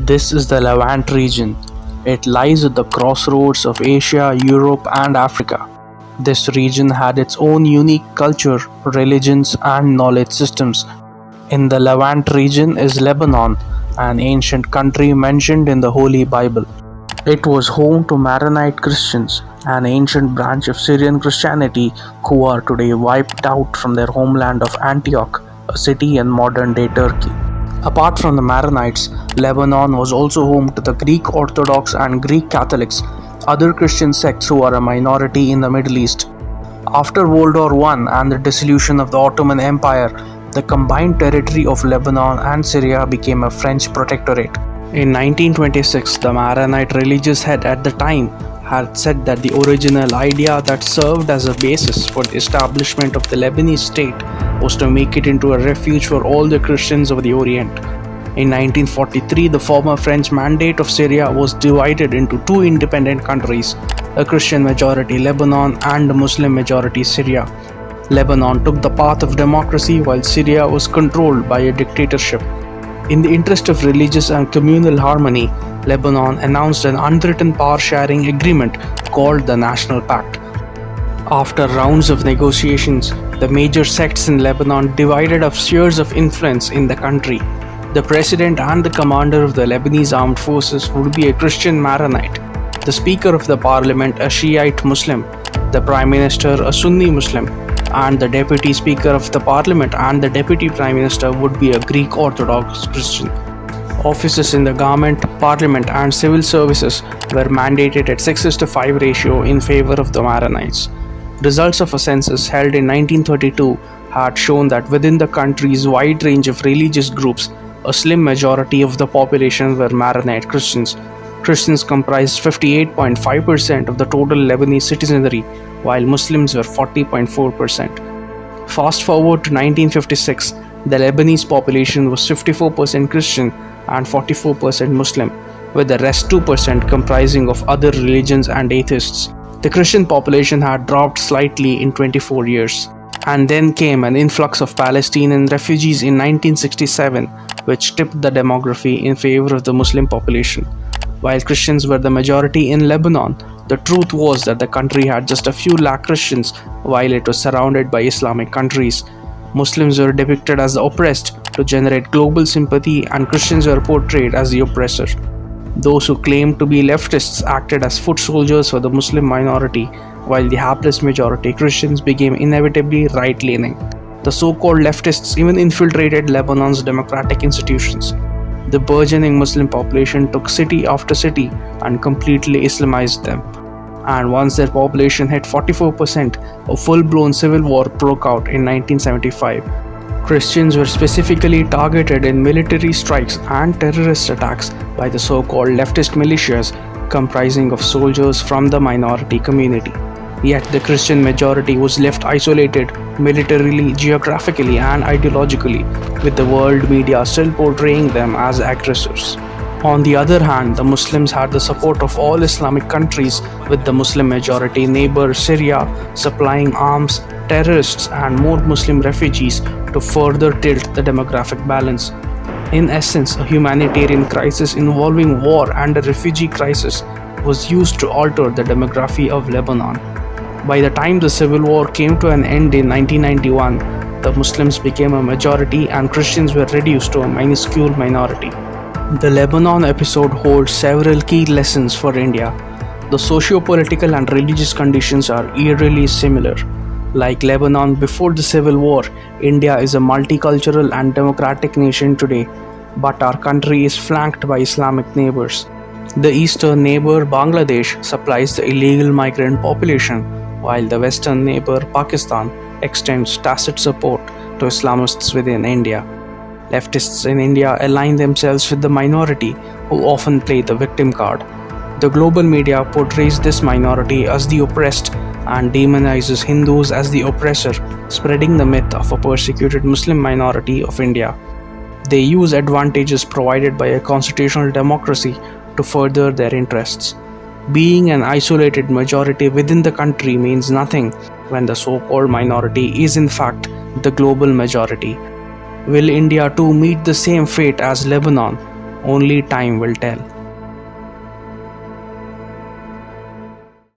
This is the Levant region. It lies at the crossroads of Asia, Europe, and Africa. This region had its own unique culture, religions, and knowledge systems. In the Levant region is Lebanon, an ancient country mentioned in the Holy Bible. It was home to Maronite Christians, an ancient branch of Syrian Christianity who are today wiped out from their homeland of Antioch, a city in modern-day Turkey. Apart from the Maronites, Lebanon was also home to the Greek Orthodox and Greek Catholics, other Christian sects who are a minority in the Middle East. After World War I and the dissolution of the Ottoman Empire, the combined territory of Lebanon and Syria became a French protectorate. In 1926, the Maronite religious head at the time had said that the original idea that served as a basis for the establishment of the Lebanese state was to make it into a refuge for all the Christians of the Orient. In 1943, the former French Mandate of Syria was divided into two independent countries, a Christian majority Lebanon and a Muslim majority Syria. Lebanon took the path of democracy while Syria was controlled by a dictatorship. In the interest of religious and communal harmony, Lebanon announced an unwritten power-sharing agreement called the National Pact. After rounds of negotiations, the major sects in Lebanon divided up spheres of influence in the country. The president and the commander of the Lebanese armed forces would be a Christian Maronite, the speaker of the parliament a Shiite Muslim, the prime minister a Sunni Muslim, and the deputy speaker of the parliament and the deputy prime minister would be a Greek Orthodox Christian. Offices in the government, parliament, and civil services were mandated at 6:5 ratio in favor of the Maronites. Results of a census held in 1932 had shown that within the country's wide range of religious groups, a slim majority of the population were Maronite Christians. Christians comprised 58.5% of the total Lebanese citizenry, while Muslims were 40.4%. Fast forward to 1956, the Lebanese population was 54% Christian and 44% Muslim, with the rest 2% comprising of other religions and atheists. The Christian population had dropped slightly in 24 years. And then came an influx of Palestinian refugees in 1967, which tipped the demography in favor of the Muslim population. While Christians were the majority in Lebanon, the truth was that the country had just a few lakh Christians while it was surrounded by Islamic countries. Muslims were depicted as the oppressed to generate global sympathy, and Christians were portrayed as the oppressor. Those who claimed to be leftists acted as foot soldiers for the Muslim minority, while the hapless majority Christians became inevitably right-leaning. The so-called leftists even infiltrated Lebanon's democratic institutions. The burgeoning Muslim population took city after city and completely Islamized them. And once their population hit 44%, a full-blown civil war broke out in 1975. Christians were specifically targeted in military strikes and terrorist attacks by the so-called leftist militias, comprising of soldiers from the minority community. Yet the Christian majority was left isolated militarily, geographically, and ideologically, with the world media still portraying them as aggressors. On the other hand, the Muslims had the support of all Islamic countries, with the Muslim majority neighbor Syria supplying arms, terrorists, and more Muslim refugees to further tilt the demographic balance. In essence, a humanitarian crisis involving war and a refugee crisis was used to alter the demography of Lebanon. By the time the civil war came to an end in 1991, the Muslims became a majority and Christians were reduced to a minuscule minority. The Lebanon episode holds several key lessons for India. The socio-political and religious conditions are eerily similar. Like Lebanon before the civil war, India is a multicultural and democratic nation today, but our country is flanked by Islamic neighbors. The eastern neighbor Bangladesh supplies the illegal migrant population, while the western neighbor Pakistan extends tacit support to Islamists within India. Leftists in India align themselves with the minority, who often play the victim card. The global media portrays this minority as the oppressed and demonizes Hindus as the oppressor, spreading the myth of a persecuted Muslim minority of India. They use advantages provided by a constitutional democracy to further their interests. Being an isolated majority within the country means nothing when the so-called minority is in fact the global majority. Will India too meet the same fate as Lebanon? only time will tell.